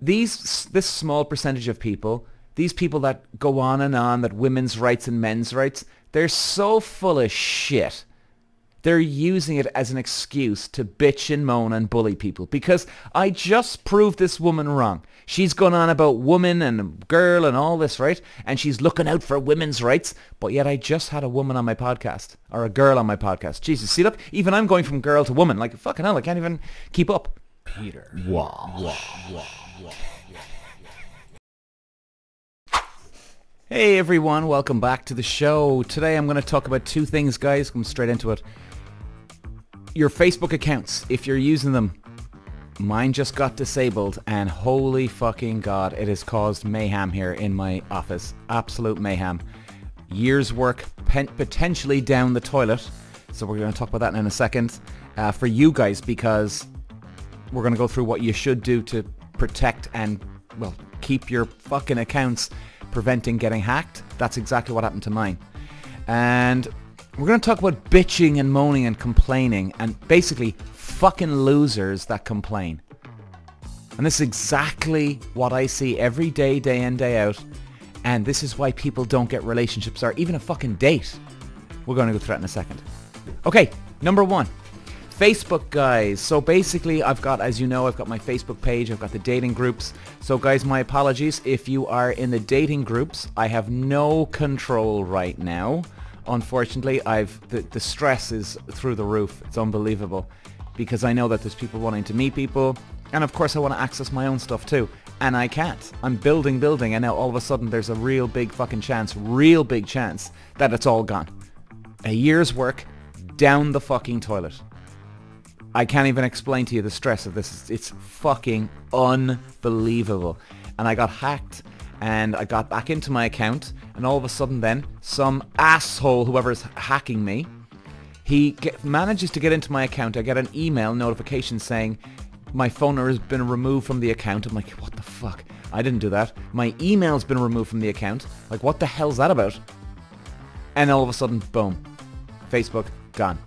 this small percentage of people, these people that go on that women's rights and men's rights, they're so full of shit. They're using it as an excuse to bitch and moan and bully people, because I just proved this woman wrong. She's gone on about woman and girl and all this, right? And she's looking out for women's rights, but yet I just had a woman on my podcast, or a girl on my podcast. Jesus, see, look, even I'm going from girl to woman. Like, fucking hell, I can't even keep up. Peter Walsh. Hey everyone, welcome back to the show. Today I'm going to talk about two things, guys. Come straight into it. Your Facebook accounts, if you're using them. Mine just got disabled, and holy fucking god, it has caused mayhem here in my office. Absolute mayhem. Years work potentially down the toilet. So we're going to talk about that in a second. For you guys, because we're going to go through what you should do to protect and, well, keep your fucking accounts preventing getting hacked. That's exactly what happened to mine. And we're going to talk about bitching and moaning and complaining, and basically fucking losers that complain. And this is exactly what I see every day, day in, day out. And this is why people don't get relationships or even a fucking date. We're going to go through that in a second. Okay, number one. Facebook, guys. So basically I've got, as you know, I've got my Facebook page, I've got the dating groups. So guys, my apologies if you are in the dating groups. I have no control right now. Unfortunately, the stress is through the roof. It's unbelievable, because I know that there's people wanting to meet people, and of course I want to access my own stuff too, and I can't. I'm building, and now all of a sudden there's a real big fucking chance, that it's all gone. A year's work down the fucking toilet. I can't even explain to you the stress of this. It's fucking unbelievable. And I got hacked, and I got back into my account, and all of a sudden then, some asshole, whoever's hacking me, he manages to get into my account. I get an email notification saying my phone number has been removed from the account. I'm like, what the fuck? I didn't do that. My email's been removed from the account. Like, what the hell's that about? And all of a sudden, boom. Facebook, gone.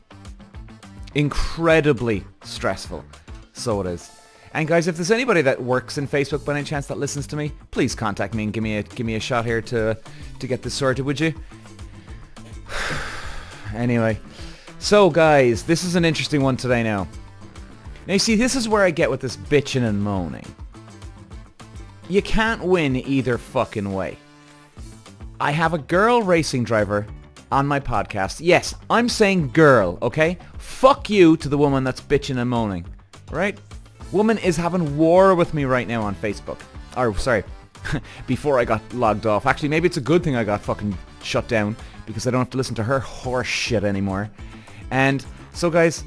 Incredibly stressful. So it is. And guys, if there's anybody that works in Facebook by any chance that listens to me, please contact me and give me a shot here to get this sorted, would you? Anyway, so guys, this is an interesting one today now. Now you see, this is where I get with this bitching and moaning. You can't win either fucking way. I have a girl racing driver on my podcast. Yes, I'm saying girl, okay? Fuck you to the woman that's bitching and moaning, right? Woman is having war with me right now on Facebook. Or, sorry, before I got logged off. Actually, maybe it's a good thing I got fucking shut down, because I don't have to listen to her horse shit anymore. And so, guys,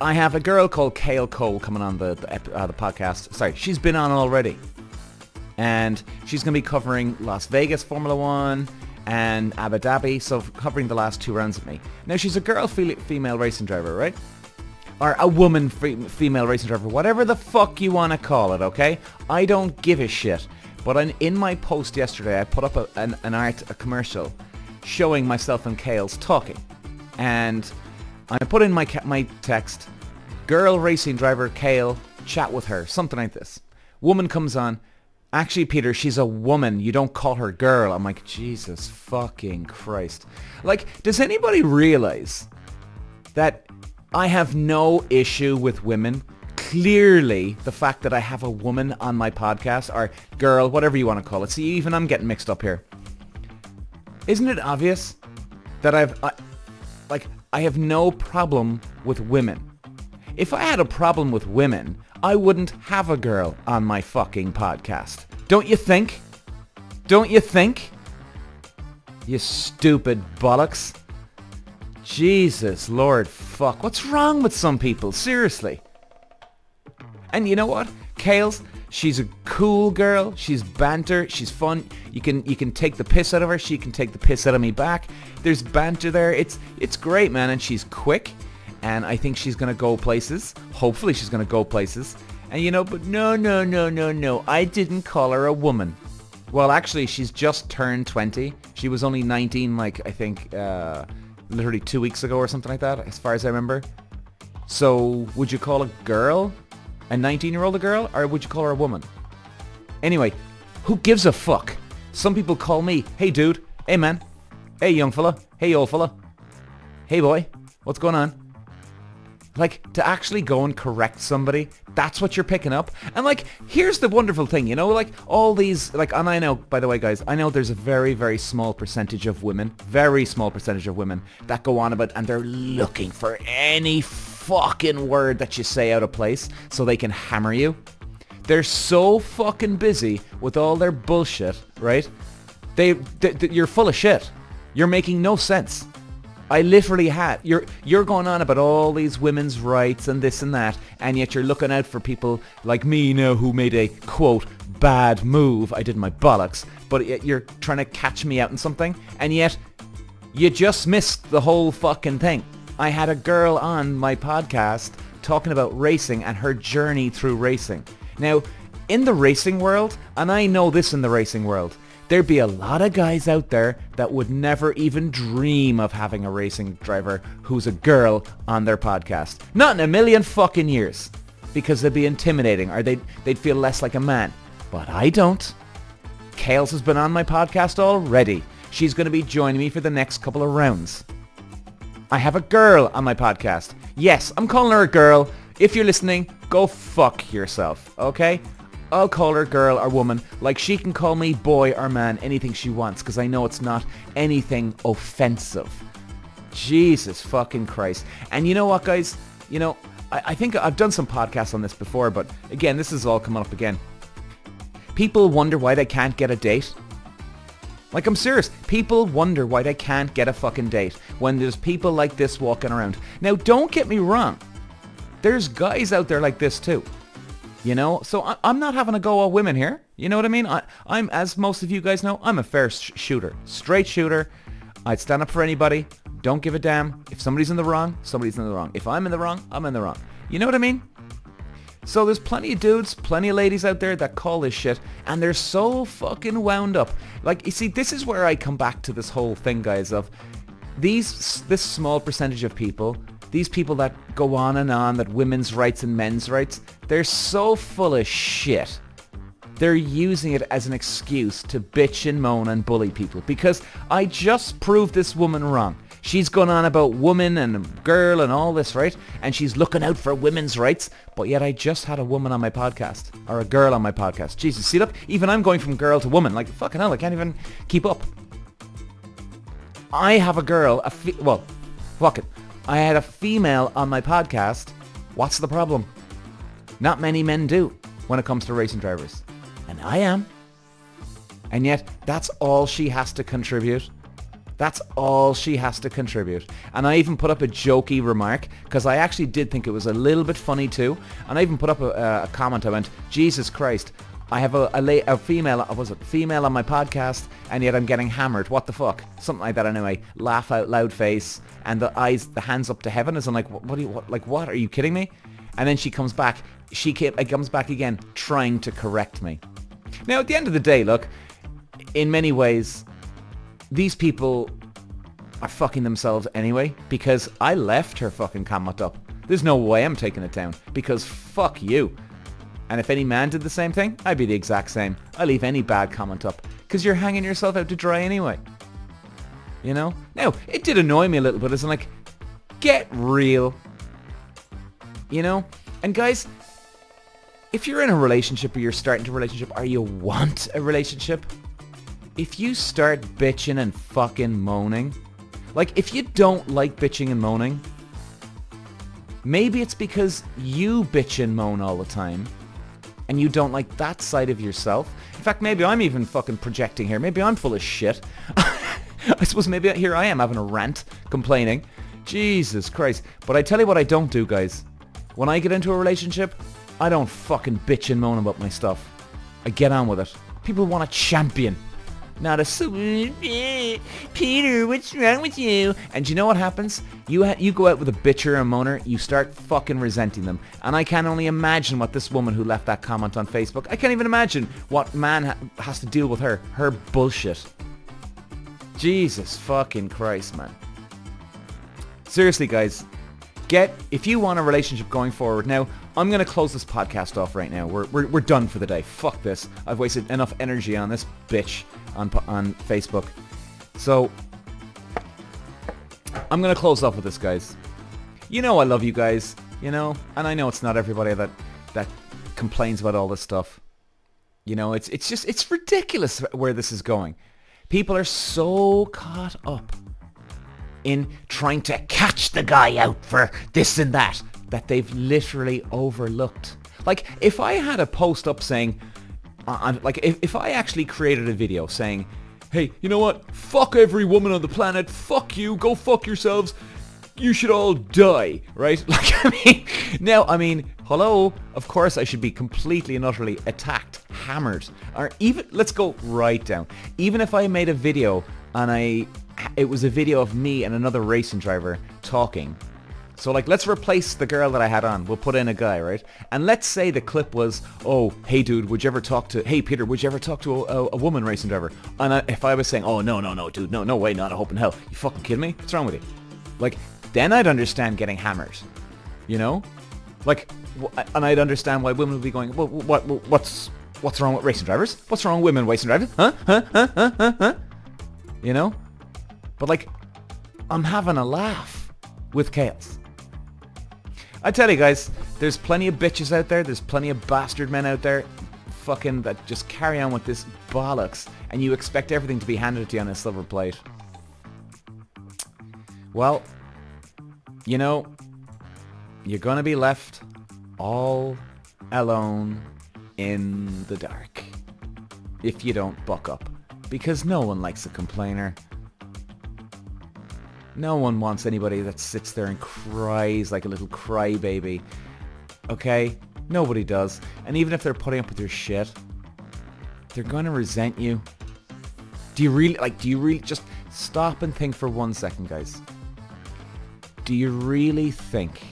I have a girl called Kale Cole coming on the podcast. Sorry, she's been on already. And she's going to be covering Las Vegas Formula 1 and Abu Dhabi, so covering the last two rounds with me. Now, she's a girl female racing driver, right? Or a woman female racing driver, whatever the fuck you want to call it, okay? I don't give a shit. But in my post yesterday, I put up a commercial showing myself and Kale's talking. And I put in my text, girl racing driver Kale, chat with her, something like this. Woman comes on. Actually, Peter, she's a woman. You don't call her girl. I'm like, Jesus fucking Christ. Like, does anybody realize that I have no issue with women? Clearly, the fact that I have a woman on my podcast, or girl, whatever you want to call it. See, even I'm getting mixed up here. Isn't it obvious that I have no problem with women? If I had a problem with women, I wouldn't have a girl on my fucking podcast. Don't you think? Don't you think? You stupid bollocks. Jesus, Lord, fuck. What's wrong with some people? Seriously. And you know what? Kale's, she's a cool girl. She's banter. She's fun. You can take the piss out of her. She can take the piss out of me back. There's banter there. It's great, man. And she's quick. And I think she's going to go places. Hopefully she's going to go places. And you know, but no. I didn't call her a woman. Well, actually, she's just turned 20. She was only 19, like, I think, literally 2 weeks ago or something like that, as far as I remember. So, would you call a girl A 19-year-old a girl, or would you call her a woman? Anyway, who gives a fuck? Some people call me, hey dude, hey man, hey young fella, hey old fella, hey boy, what's going on? Like, to actually go and correct somebody, that's what you're picking up. And like, here's the wonderful thing, you know, like all these, like, and I know, by the way guys, I know there's a very, very small percentage of women, very small percentage of women that go on about and they're looking for any fucking word that you say out of place so they can hammer you. They're so fucking busy with all their bullshit, right? You're full of shit. You're making no sense. I literally had, you're going on about all these women's rights and this and that, and yet you're looking out for people like me now who made a, quote, bad move. I did my bollocks, but yet you're trying to catch me out in something, and yet you just missed the whole fucking thing. I had a girl on my podcast talking about racing and her journey through racing. Now, in the racing world, and I know this in the racing world, there'd be a lot of guys out there that would never even dream of having a racing driver who's a girl on their podcast. Not in a million fucking years. Because they'd be intimidating or they'd feel less like a man. But I don't. Kales has been on my podcast already. She's going to be joining me for the next couple of rounds. I have a girl on my podcast. Yes, I'm calling her a girl. If you're listening, go fuck yourself, okay? I'll call her girl or woman, like she can call me boy or man, anything she wants, because I know it's not anything offensive. Jesus fucking Christ. And you know what, guys? You know, I think I've done some podcasts on this before, but again, this is all coming up again. People wonder why they can't get a date. Like, I'm serious. People wonder why they can't get a fucking date when there's people like this walking around. Now, don't get me wrong. There's guys out there like this too. You know, so I'm not having a go at women here. You know what I mean? I'm, as most of you guys know, I'm a fair shooter. Straight shooter. I'd stand up for anybody. Don't give a damn. If somebody's in the wrong, somebody's in the wrong. If I'm in the wrong, I'm in the wrong. You know what I mean? So there's plenty of dudes, plenty of ladies out there that call this shit, and they're so fucking wound up. Like, you see, this is where I come back to this whole thing, guys, of this small percentage of people, these people that go on and on, that women's rights and men's rights, they're so full of shit. They're using it as an excuse to bitch and moan and bully people, because I just proved this woman wrong. She's gone on about woman and girl and all this, right? And she's looking out for women's rights, but yet I just had a woman on my podcast, or a girl on my podcast. Jesus, see, look, even I'm going from girl to woman. Like, fucking hell, I can't even keep up. I have a girl, well, fuck it. I had a female on my podcast. What's the problem? Not many men do when it comes to racing drivers. And I am. And yet, that's all she has to contribute. That's all she has to contribute. And I even put up a jokey remark, because I actually did think it was a little bit funny too. And I even put up a comment. I went, Jesus Christ, I have a female, was it female on my podcast, and yet I'm getting hammered. What the fuck? Something like that anyway. Laugh out loud face, and the eyes, the hands up to heaven, as I'm like, what? Are you kidding me? And then she comes back. Comes back again, trying to correct me. Now, at the end of the day, look, in many ways, these people are fucking themselves anyway, because I left her fucking comment up. There's no way I'm taking it down, because fuck you. And if any man did the same thing, I'd be the exact same. I leave any bad comment up, because you're hanging yourself out to dry anyway. You know? Now, it did annoy me a little bit, as I'm like, get real. You know? And guys, if you're in a relationship, or you're starting a relationship, or you want a relationship, if you start bitching and fucking moaning, like, if you don't like bitching and moaning, maybe it's because you bitch and moan all the time, and you don't like that side of yourself. In fact, maybe I'm even fucking projecting here. Maybe I'm full of shit. I suppose maybe here I am having a rant, complaining. Jesus Christ. But I tell you what I don't do, guys. When I get into a relationship, I don't fucking bitch and moan about my stuff. I get on with it. People want a champion. Not a Peter, what's wrong with you? And you know what happens? You go out with a bitcher and moaner, you start fucking resenting them. And I can only imagine what this woman who left that comment on Facebook, I can't even imagine what man has to deal with her bullshit. Jesus fucking Christ, man. Seriously, guys. If you want a relationship going forward. Now, I'm going to close this podcast off right now. We're done for the day. Fuck this. I've wasted enough energy on this bitch on Facebook. So, I'm going to close off with this, guys. You know I love you guys, you know? And I know it's not everybody that complains about all this stuff. You know, it's ridiculous where this is going. People are so caught up in trying to catch the guy out for this and that they've literally overlooked. Like, if I had a post up saying, if I actually created a video saying, hey, you know what? Fuck every woman on the planet. Fuck you. Go fuck yourselves. You should all die, right? Like, I mean, hello? Of course I should be completely and utterly attacked, hammered, or even, let's go right down. Even if I made a video and it was a video of me and another racing driver talking. So, like, let's replace the girl that I had on. We'll put in a guy, right? And let's say the clip was, oh, hey, dude, hey, Peter, would you ever talk to a woman racing driver? And if I was saying, oh, no, dude, no way, not a hope in hell. You fucking kidding me? What's wrong with you? Like, then I'd understand getting hammered, you know? Like, and I'd understand why women would be going, well, what's wrong with racing drivers? What's wrong with women racing drivers? Huh? You know? But, like, I'm having a laugh with chaos. I tell you guys, there's plenty of bitches out there, there's plenty of bastard men out there fucking that just carry on with this bollocks and you expect everything to be handed to you on a silver plate. Well, you know, you're gonna be left all alone in the dark if you don't buck up, because no one likes a complainer. No one wants anybody that sits there and cries like a little crybaby. Okay? Nobody does. And even if they're putting up with your shit, they're going to resent you. Do you really just stop and think for 1 second, guys? Do you really think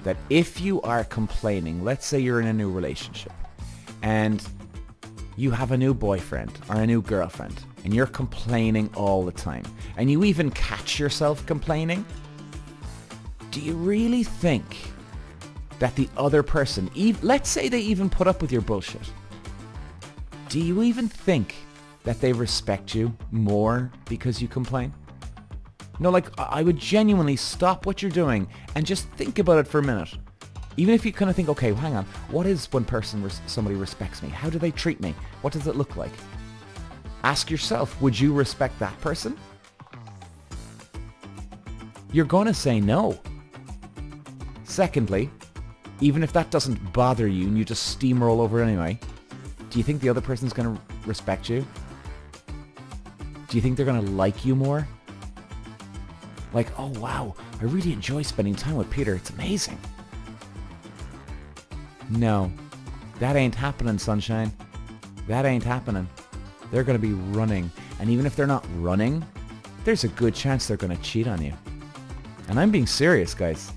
that if you are complaining, let's say you're in a new relationship and you have a new boyfriend or a new girlfriend and you're complaining all the time and you even catch yourself complaining, do you really think that the other person, let's say they even put up with your bullshit, do you even think that they respect you more because you complain? No, like, I would genuinely stop what you're doing and just think about it for a minute. Even if you kind of think, okay, well, hang on, what is when somebody respects me? How do they treat me? What does it look like? Ask yourself, would you respect that person? You're going to say no. Secondly, even if that doesn't bother you and you just steamroll over it anyway, do you think the other person's going to respect you? Do you think they're going to like you more? Like, oh wow, I really enjoy spending time with Peter. It's amazing. No, that ain't happening, sunshine. That ain't happening. They're going to be running. And even if they're not running, there's a good chance they're going to cheat on you. And I'm being serious, guys.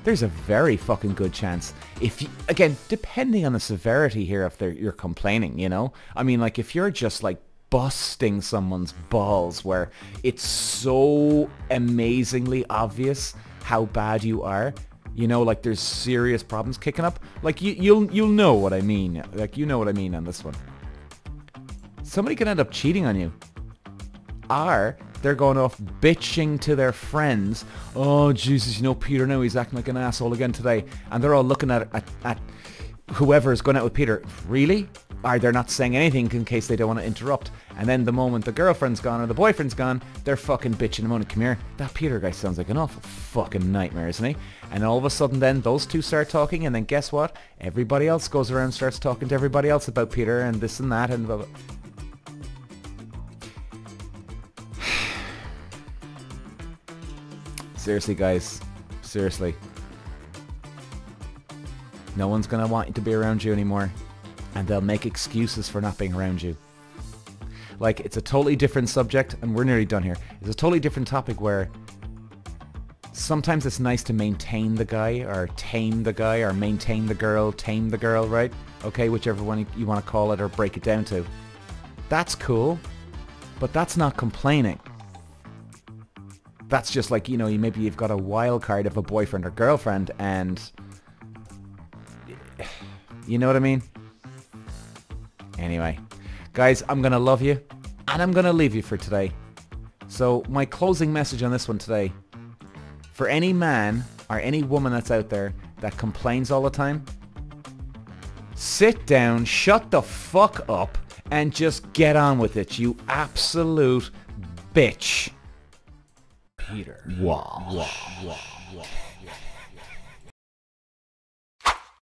There's a very fucking good chance. If you, again, depending on the severity here, if you're complaining, you know? I mean, like, if you're just, like, busting someone's balls where it's so amazingly obvious how bad you are, you know, like there's serious problems kicking up, like you'll know what I mean, like you know what I mean on this one. Somebody can end up cheating on you, or they're going off bitching to their friends, oh Jesus, you know, Peter now, he's acting like an asshole again today, and they're all looking at whoever's going out with Peter. Really? Or they're not saying anything in case they don't want to interrupt. And then the moment the girlfriend's gone or the boyfriend's gone, they're fucking bitching and moaning, come here, that Peter guy sounds like an awful fucking nightmare, isn't he? And all of a sudden then those two start talking, and then guess what? Everybody else goes around and starts talking to everybody else about Peter and this and that and blah, blah. Seriously, guys. Seriously. No one's going to want to be around you anymore. And they'll make excuses for not being around you. Like, it's a totally different subject, and we're nearly done here. It's a totally different topic where sometimes it's nice to maintain the guy, or tame the guy, or maintain the girl, tame the girl, right? Okay, whichever one you want to call it or break it down to. That's cool, but that's not complaining. That's just like, you know, maybe you've got a wild card of a boyfriend or girlfriend, and You know what I mean? Anyway, guys, I'm going to love you, and I'm going to leave you for today. So my closing message on this one today, for any man or any woman that's out there that complains all the time, sit down, shut the fuck up, and just get on with it, you absolute bitch. Peter Walsh.